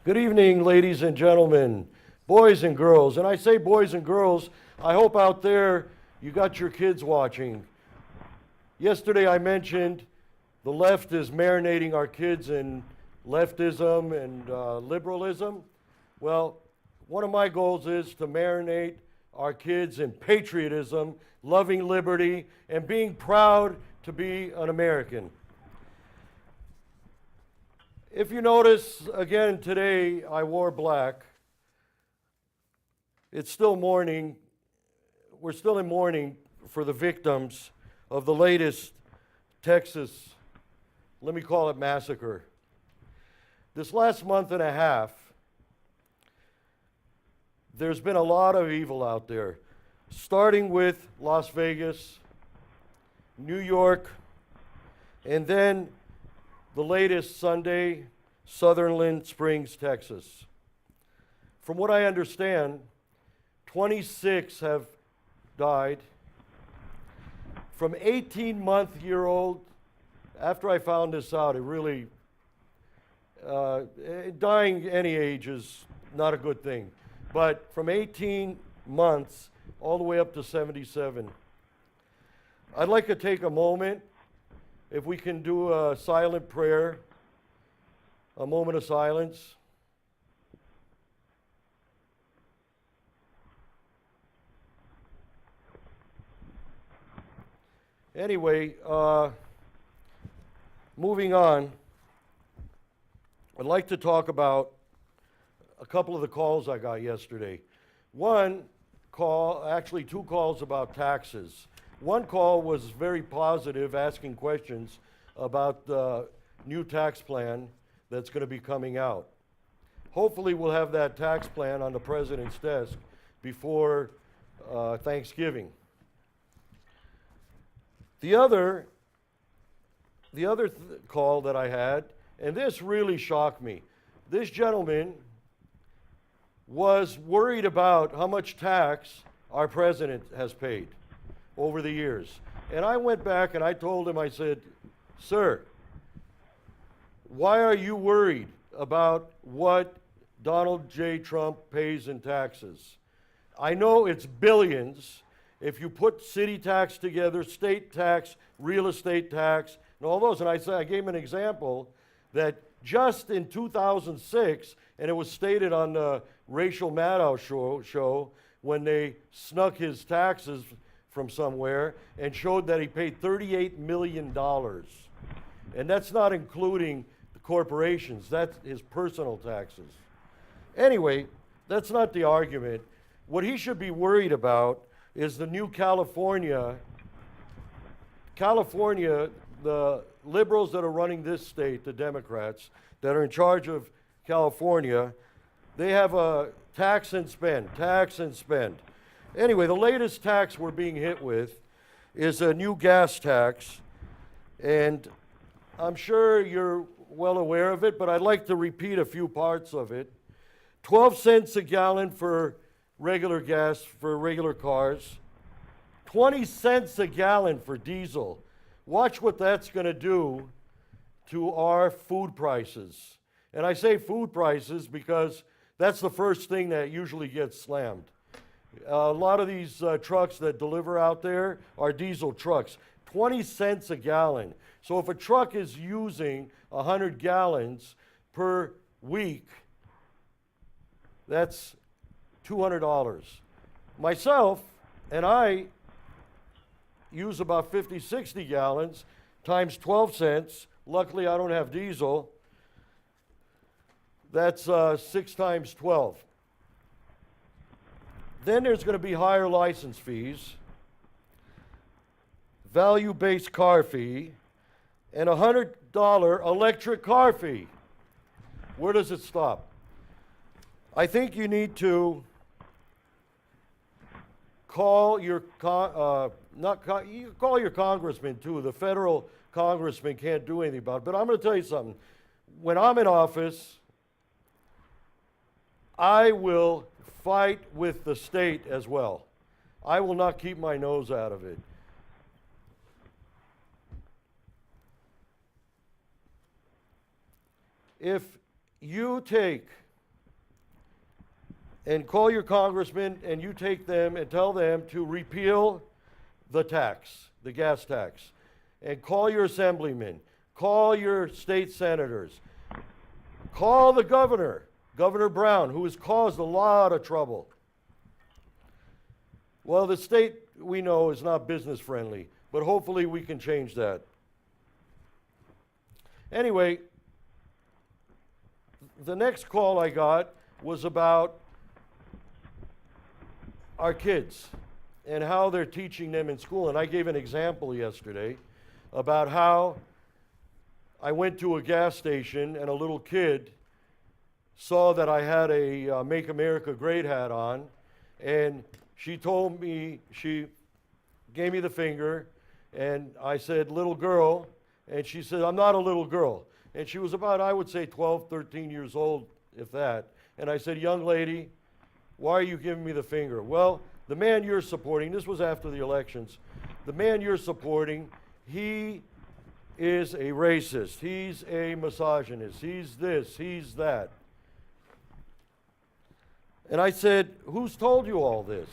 Good evening, ladies and gentlemen, boys and girls. And I say boys and girls, I hope out there you got your kids watching. Yesterday I mentioned the left is marinating our kids in leftism and liberalism. Well, one of my goals is to marinate our kids in patriotism, loving liberty, and being proud to be an American. If you notice, again today I wore black. It's still mourning. We're still in mourning for the victims of the latest Texas, let me call it massacre. This last month and a half, there's been a lot of evil out there, starting with Las Vegas, New York, and then the latest Sunday, Sutherland Springs, Texas. From what I understand, 26 have died. From 18-month-year-old, after I found this out, it really, dying any age is not a good thing. But from 18 months all the way up to 77. I'd like to take a moment, if we can do a silent prayer, a moment of silence. Anyway, moving on, I'd like to talk about a couple of the calls I got yesterday. One call, actually two calls about taxes. One call was very positive, asking questions about the new tax plan that's going to be coming out. Hopefully we'll have that tax plan on the president's desk before Thanksgiving. The other call that I had, and this really shocked me. This gentleman was worried about how much tax our president has paid over the years. And I went back and I told him, I said, sir, why are you worried about what Donald J. Trump pays in taxes? I know it's billions. If you put city tax together, state tax, real estate tax, and all those, and I gave him an example that just in 2006, and it was stated on the Rachel Maddow show when they snuck his taxes from somewhere and showed that he paid $38 million. And that's not including the corporations, that's his personal taxes. Anyway, that's not the argument. What he should be worried about is the new California, the liberals that are running this state, the Democrats, that are in charge of California, they have a tax and spend. Anyway, the latest tax we're being hit with is a new gas tax, and I'm sure you're well aware of it, but I'd like to repeat a few parts of it. 12 cents a gallon for regular gas for regular cars, 20 cents a gallon for diesel. Watch what that's going to do to our food prices. And I say food prices because that's the first thing that usually gets slammed. A lot of these trucks that deliver out there are diesel trucks. 20 cents a gallon. So if a truck is using 100 gallons per week, that's $200. Myself and I use about 50, 60 gallons times 12 cents. Luckily, I don't have diesel. That's 6 times 12. Then there's going to be higher license fees, value-based car fee, and a $100 electric car fee. Where does it stop? I think you need to call your you call your congressman too. The federal congressman can't do anything about it. But I'm going to tell you something. When I'm in office, I will fight with the state as well. I will not keep my nose out of it. If you take and call your congressman, and you take them and tell them to repeal the tax, the gas tax. And call your assemblymen, call your state senators, call the governor, Governor Brown, who has caused a lot of trouble. Well, the state, we know, is not business friendly, but hopefully we can change that. Anyway, the next call I got was about our kids and how they're teaching them in school. And I gave an example yesterday about how I went to a gas station and a little kid saw that I had a Make America Great hat on, and she told me, she gave me the finger, and I said, little girl, and she said, I'm not a little girl. And she was about, I would say, 12, 13 years old, if that. And I said, young lady, why are you giving me the finger? Well, the man you're supporting, this was after the elections, the man you're supporting, he is a racist, he's a misogynist, he's this, he's that. And I said, who's told you all this?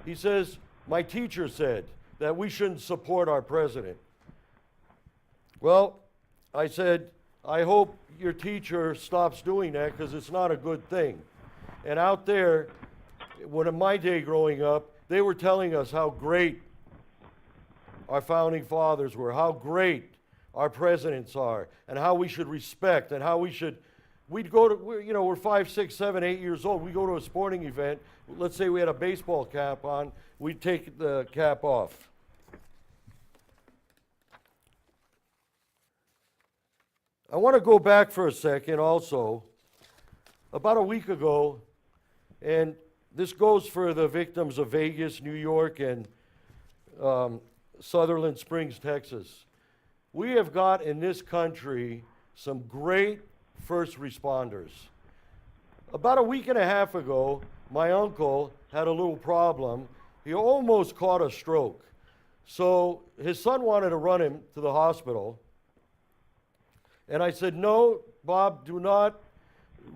He says, my teacher said that we shouldn't support our president. Well, I said, I hope your teacher stops doing that because it's not a good thing. And out there, when in my day growing up, they were telling us how great our founding fathers were, how great our presidents are, and how we should respect, and how we should, we'd go to, we're 5, 6, 7, 8 years old. We go to a sporting event. Let's say we had a baseball cap on. We'd take the cap off. I want to go back for a second also. About a week ago, and this goes for the victims of Vegas, New York, and Sutherland Springs, Texas. We have got in this country some great first responders. About a week and a half ago, my uncle had a little problem. He almost caught a stroke. So his son wanted to run him to the hospital. And I said, no, Bob, do not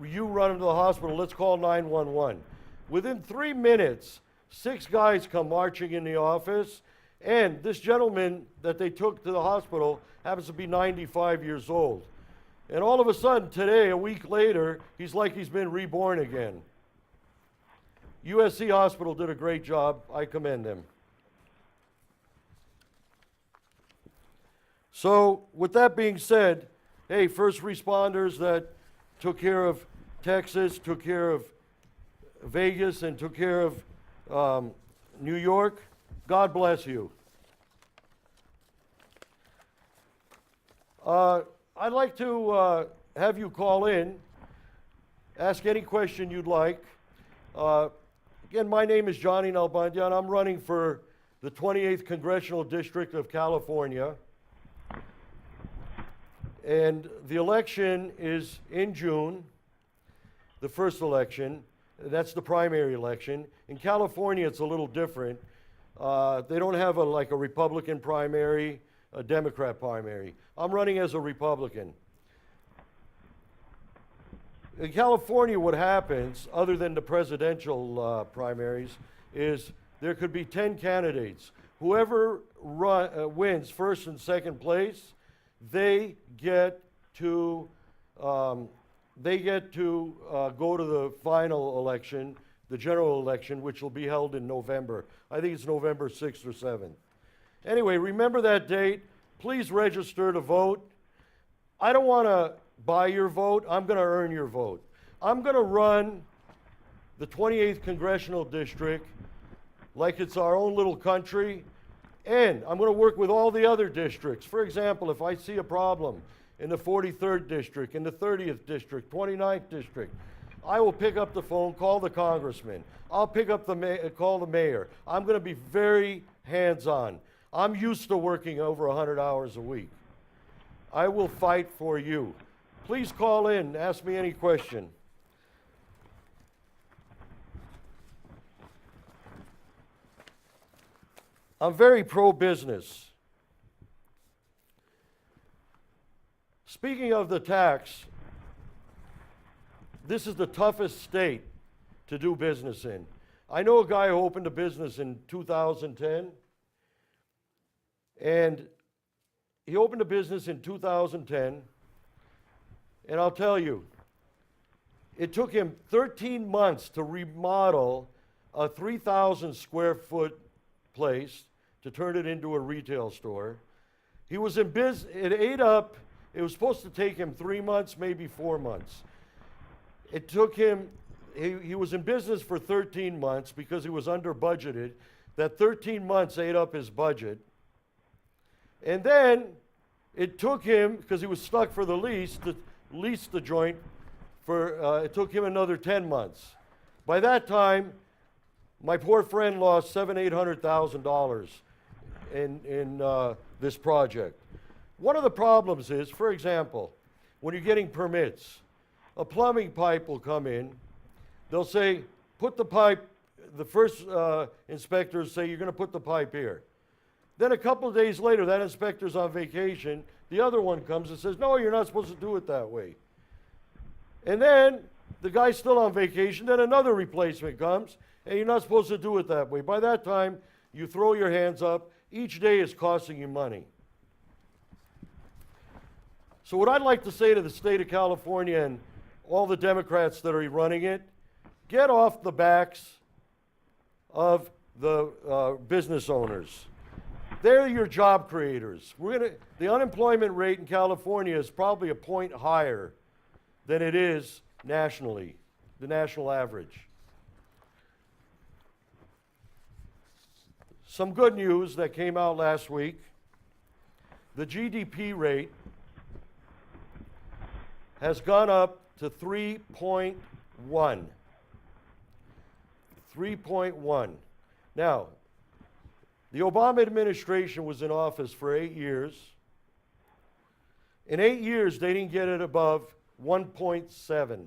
you run him to the hospital. Let's call 911. Within 3 minutes, 6 guys come marching in the office, and this gentleman that they took to the hospital happens to be 95 years old. And all of a sudden, today, a week later, he's like he's been reborn again. USC Hospital did a great job. I commend them. So, with that being said, hey, first responders that took care of Texas, took care of Vegas, and took care of New York, God bless you. I'd like to have you call in, ask any question you'd like. Again, my name is Johnny Nalbandian. I'm running for the 28th Congressional District of California. And the election is in June, the first election. That's the primary election. In California, it's a little different. They don't have like a Republican primary, a Democrat primary. I'm running as a Republican. In California, what happens, other than the presidential primaries, is there could be 10 candidates. Whoever wins first and second place, they get to go to the final election, the general election, which will be held in November. I think it's November 6th or 7th. Anyway, remember that date. Please register to vote. I don't want to buy your vote. I'm going to earn your vote. I'm going to run the 28th Congressional District like it's our own little country, and I'm going to work with all the other districts. For example, if I see a problem in the 43rd District, in the 30th District, 29th District, I will pick up the phone, call the congressman. I'll pick up call the mayor. I'm going to be very hands-on. I'm used to working over 100 hours a week. I will fight for you. Please call in, ask me any question. I'm very pro-business. Speaking of the tax, this is the toughest state to do business in. I know a guy who opened a business in 2010, and he opened a business in 2010, and I'll tell you, it took him 13 months to remodel a 3,000 square foot place to turn it into a retail store. He was in business, it was supposed to take him 3 months, maybe 4 months. It took him, he was in business for 13 months because he was under budgeted. That 13 months ate up his budget. And then it took him, because he was stuck for the lease, to lease the joint for, it took him another 10 months. By that time, my poor friend lost $700,000-800,000 in this project. One of the problems is, for example, when you're getting permits, a plumbing pipe will come in. They'll say, put the pipe, the first inspectors say, you're going to put the pipe here. Then a couple of days later, that inspector's on vacation. The other one comes and says, no, you're not supposed to do it that way. And then the guy's still on vacation. Then another replacement comes, and you're not supposed to do it that way. By that time, you throw your hands up. Each day is costing you money. So what I'd like to say to the state of California and all the Democrats that are running it, get off the backs of the business owners. They're your job creators. The unemployment rate in California is probably a point higher than it is nationally, the national average. Some good news that came out last week. The GDP rate has gone up to 3.1. 3.1. Now, the Obama administration was in office for 8 years. In 8 years, they didn't get it above 1.7.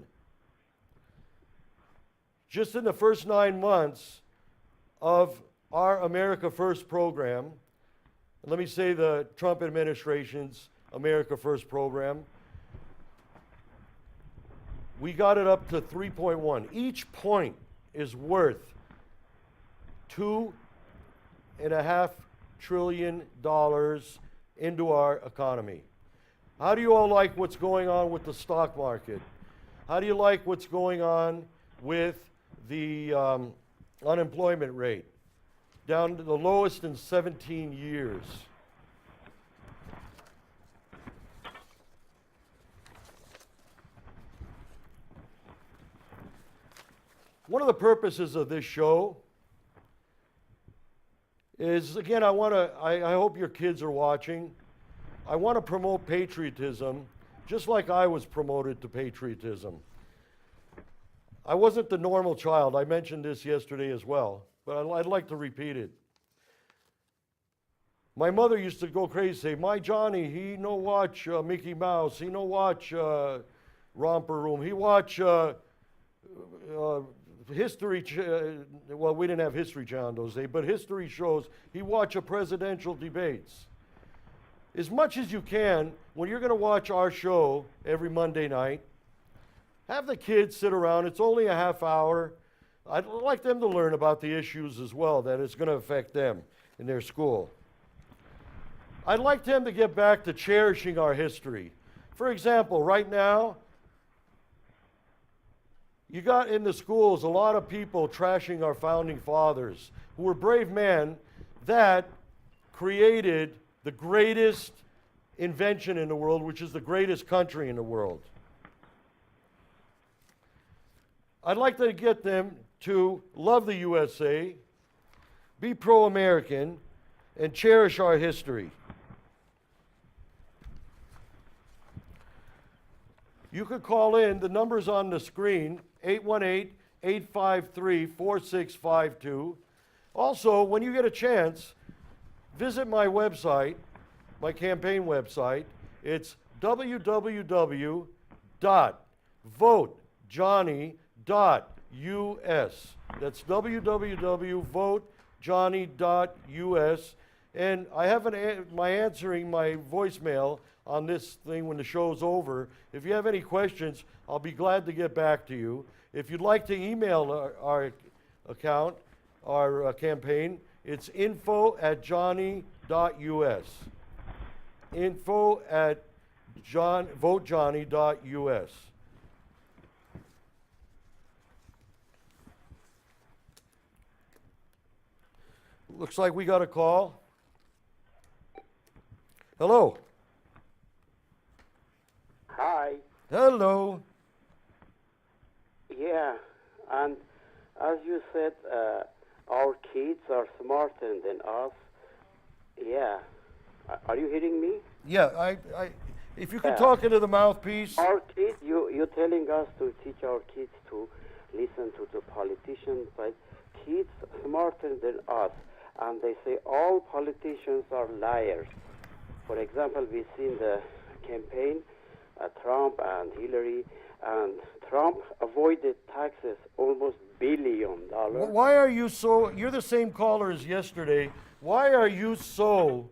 Just in the first 9 months of our America First program, and let me say the Trump administration's America First program, we got it up to 3.1. Each point is worth $2.5 trillion into our economy. How do you all like what's going on with the stock market? How do you like what's going on with the unemployment rate? Down to the lowest in 17 years. One of the purposes of this show is, again, I hope your kids are watching. I want to promote patriotism, just like I was promoted to patriotism. I wasn't the normal child. I mentioned this yesterday as well, but I'd like to repeat it. My mother used to go crazy, say, my Johnny, he no watch Mickey Mouse, he no watch Romper Room, he watch history, well, we didn't have History Channel those days, but history shows, he watch a presidential debates. As much as you can, when you're going to watch our show every Monday night, have the kids sit around. It's only a half hour. I'd like them to learn about the issues as well that it's going to affect them in their school. I'd like them to get back to cherishing our history. For example, right now, you got in the schools a lot of people trashing our founding fathers who were brave men that created the greatest invention in the world, which is the greatest country in the world. I'd like to get them to love the USA, be pro-American, and cherish our history. You could call in, the number's on the screen, 818-853-4652. Also, when you get a chance, visit my website, my campaign website. It's www.votejohnny.us. That's www.votejohnny.us. And I have my answering my voicemail on this thing when the show's over. If you have any questions, I'll be glad to get back to you. If you'd like to email our account, our campaign, it's info@johnny.us. Info@votejohnny.us. Looks like we got a call. Hello. Hi. Hello. Yeah, and as you said, our kids are smarter than us. Yeah. Are you hearing me? Yeah, if you could Yeah. talk into the mouthpiece. Our kids, you're telling us to teach our kids to listen to the politicians, but kids smarter than us, and they say all politicians are liars. For example, we've seen the campaign, Trump and Hillary, and Trump avoided taxes almost $1 billion. Why are you so, you're the same caller as yesterday, why are you so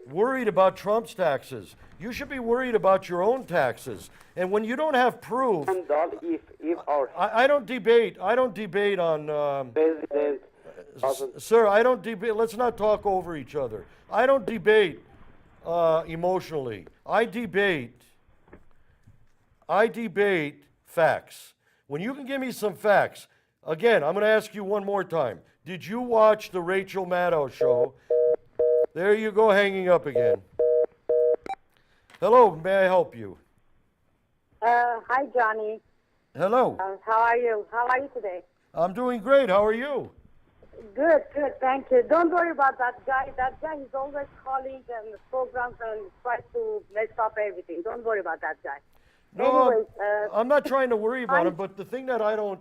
worried about Trump's taxes? You should be worried about your own taxes. And when you don't have proof, If our I don't debate on, president doesn't, sir, I don't debate, let's not talk over each other. I don't debate emotionally. I debate facts. When you can give me some facts, again, I'm going to ask you one more time. Did you watch the Rachel Maddow show? There you go, hanging up again. Hello, may I help you? Hi, Johnny. Hello. How are you? How are you today? I'm doing great. How are you? Good, thank you. Don't worry about that guy. That guy is always calling and programs and tries to mess up everything. Don't worry about that guy. No, Anyways, I'm not trying to worry about him, but the thing that I don't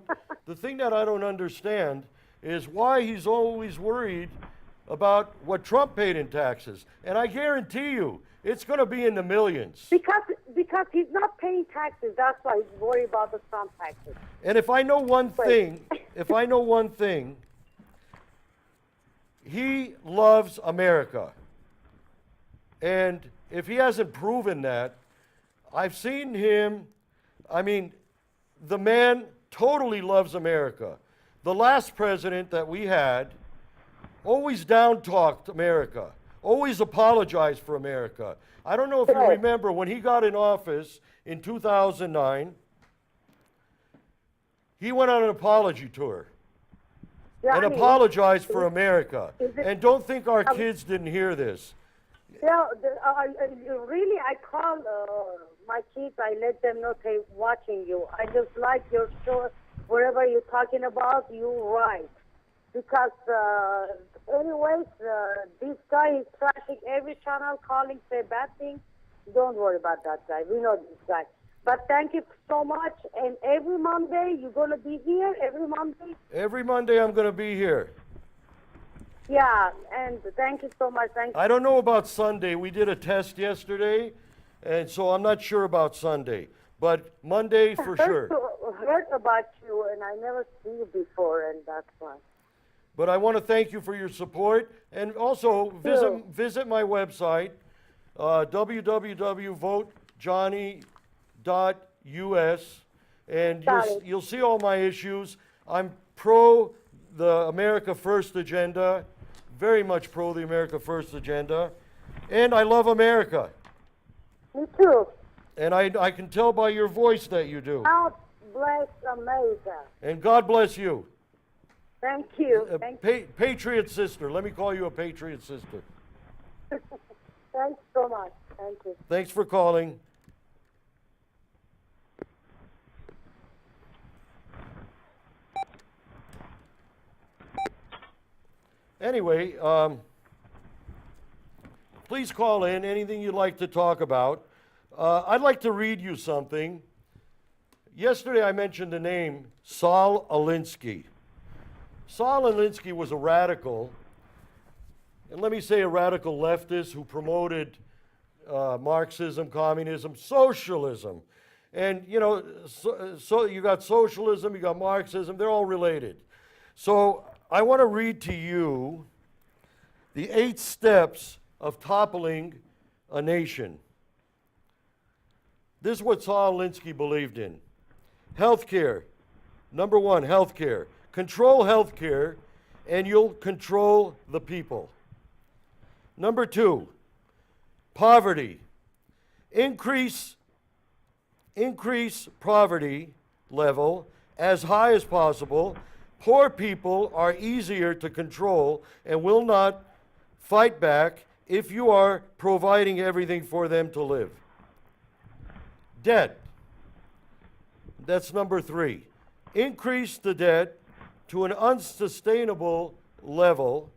understand is why he's always worried about what Trump paid in taxes. And I guarantee you, it's going to be in the millions. because he's not paying taxes. That's why he's worried about the Trump taxes. And if I know one thing, he loves America. And if he hasn't proven that, I've seen him, I mean, the man totally loves America. The last president that we had always down-talked America, always apologized for America. I don't know if you remember when he got in office in 2009, he went on an apology tour and apologized for America. And don't think our kids didn't hear this. Yeah, really, I call my kids. I let them know they're watching you. I just like your show. Whatever you're talking about, you're right. Because, anyways, this guy is trashing every channel, calling, say bad things. Don't worry about that guy. We know this guy. But thank you so much. And every Monday, you're going to be here? Every Monday? Every Monday I'm going to be here. Yeah, and thank you so much. Thank you. I don't know about Sunday. We did a test yesterday, and so I'm not sure about Sunday. But Monday for sure. Heard about you, and I never see you before, and that's why. But I want to thank you for your support, and also visit my website, www.votejohnny.us, and you'll see all my issues. I'm pro the America First agenda, very much pro the America First agenda, and I love America. Me too. And I can tell by your voice that you do. God bless America. And God bless you. Thank you. Patriot sister. Let me call you a patriot sister. Thanks so much. Thank you. Thanks for calling. Anyway, please call in, anything you'd like to talk about. I'd like to read you something. Yesterday I mentioned the name Saul Alinsky. Saul Alinsky was a radical, and let me say a radical leftist who promoted Marxism, communism, socialism. And you know, so you got socialism, you got Marxism, they're all related. So I want to read to you the 8 steps of toppling a nation. This is what Saul Alinsky believed in. Healthcare, Number one, healthcare. Control healthcare, and you'll control the people. Number two, poverty. Increase poverty level as high as possible. Poor people are easier to control and will not fight back if you are providing everything for them to live. Debt. That's number three. Increase the debt to an unsustainable level.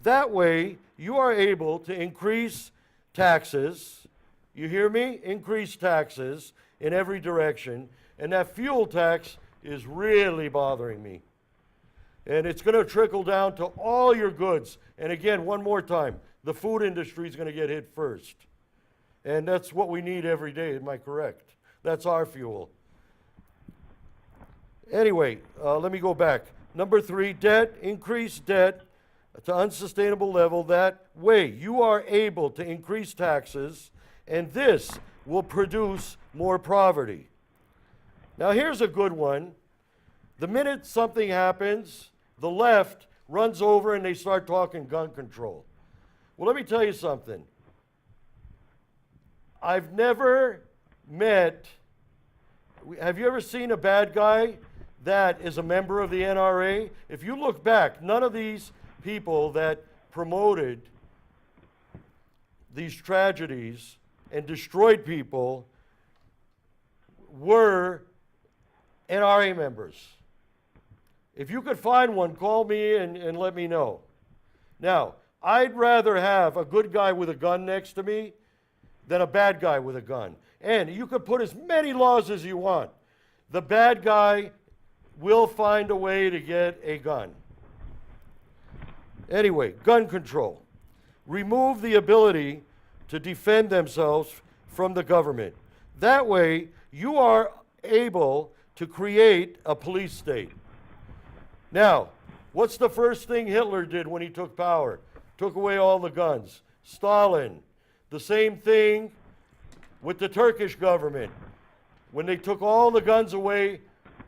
That way, you are able to increase taxes. You hear me? Increase taxes in every direction. And that fuel tax is really bothering me. And it's going to trickle down to all your goods. And again, one more time, the food industry is going to get hit first. And that's what we need every day, am I correct? That's our fuel. Anyway, let me go back. Number three, debt, increase debt to unsustainable level. That way, you are able to increase taxes, and this will produce more poverty. Now, here's a good one. The minute something happens, the left runs over and they start talking gun control. Well, let me tell you something. I've never met, have you ever seen a bad guy that is a member of the NRA? If you look back, none of these people that promoted these tragedies and destroyed people were NRA members. If you could find one, call me and let me know. Now, I'd rather have a good guy with a gun next to me than a bad guy with a gun. And you could put as many laws as you want. The bad guy will find a way to get a gun. Anyway, gun control. Remove the ability to defend themselves from the government. That way, you are able to create a police state. Now, what's the first thing Hitler did when he took power? Took away all the guns. Stalin. The same thing with the Turkish government when they took all the guns away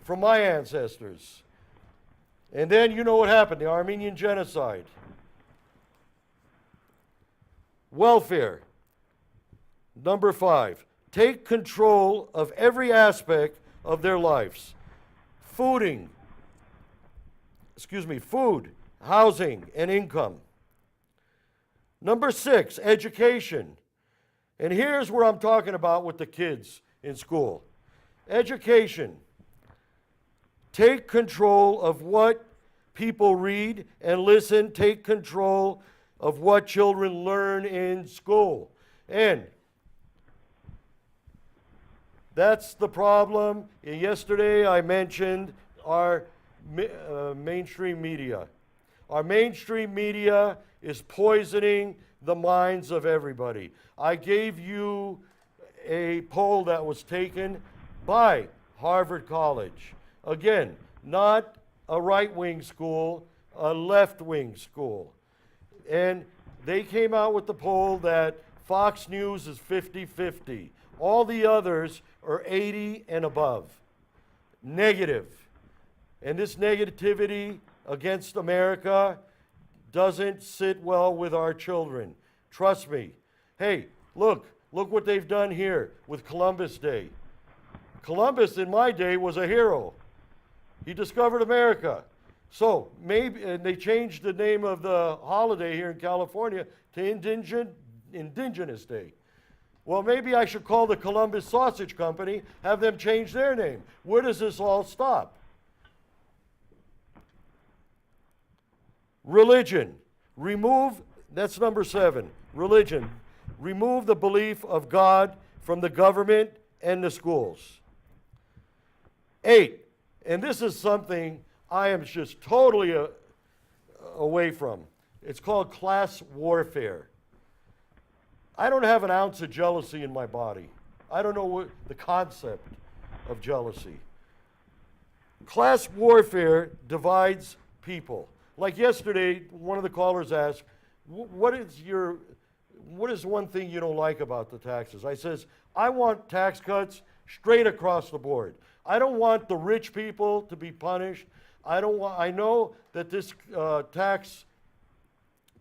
from my ancestors. And then you know what happened, the Armenian genocide. Welfare. Number 5, take control of every aspect of their lives. Food, housing, and income. Number 6, education. And here's where I'm talking about with the kids in school. Education. Take control of what people read and listen. Take control of what children learn in school. And that's the problem. Yesterday I mentioned our mainstream media. Our mainstream media is poisoning the minds of everybody. I gave you a poll that was taken by Harvard College. Again, not a right-wing school, a left-wing school. And they came out with the poll that Fox News is 50-50. All the others are 80 and above. Negative. And this negativity against America doesn't sit well with our children. Trust me. Hey, look what they've done here with Columbus Day. Columbus in my day was a hero. He discovered America. So maybe, and they changed the name of the holiday here in California to Indigenous Day. Well, maybe I should call the Columbus Sausage Company, have them change their name. Where does this all stop? Religion. That's number 7. Religion. Remove the belief of God from the government and the schools. 8. And this is something I am just totally away from. It's called class warfare. I don't have an ounce of jealousy in my body. I don't know what the concept of jealousy. Class warfare divides people. Like yesterday, one of the callers asked, what is one thing you don't like about the taxes? I says, I want tax cuts straight across the board. I don't want the rich people to be punished. I know that this tax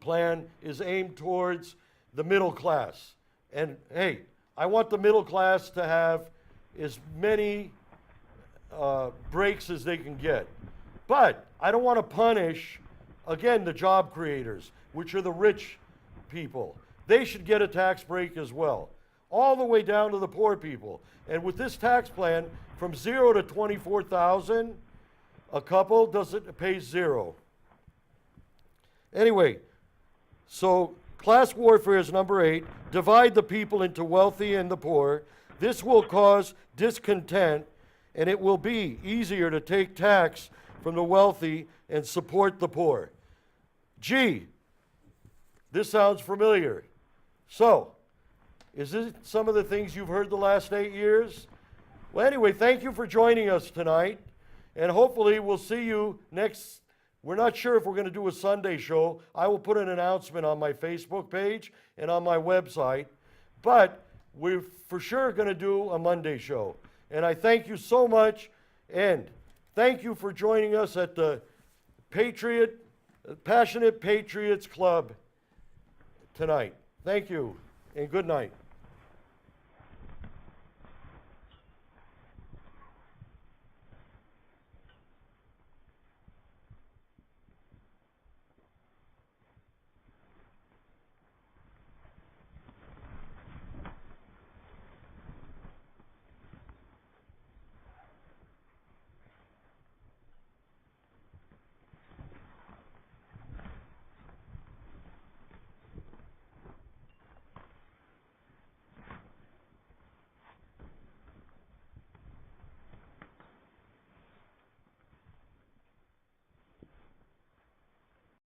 plan is aimed towards the middle class. And hey, I want the middle class to have as many breaks as they can get. But I don't want to punish, again, the job creators, which are the rich people. They should get a tax break as well, all the way down to the poor people. And with this tax plan, from 0 to 24,000, a couple pays 0. Anyway, so class warfare is number 8. Divide the people into wealthy and the poor. This will cause discontent, and it will be easier to take tax from the wealthy and support the poor. Gee, this sounds familiar. So, is this some of the things you've heard the last 8 years? Well, anyway, thank you for joining us tonight, and hopefully we'll see you next. We're not sure if we're going to do a Sunday show. I will put an announcement on my Facebook page and on my website, but we're for sure going to do a Monday show. And I thank you so much, and thank you for joining us at the Passionate Patriots Club tonight. Thank you, and good night.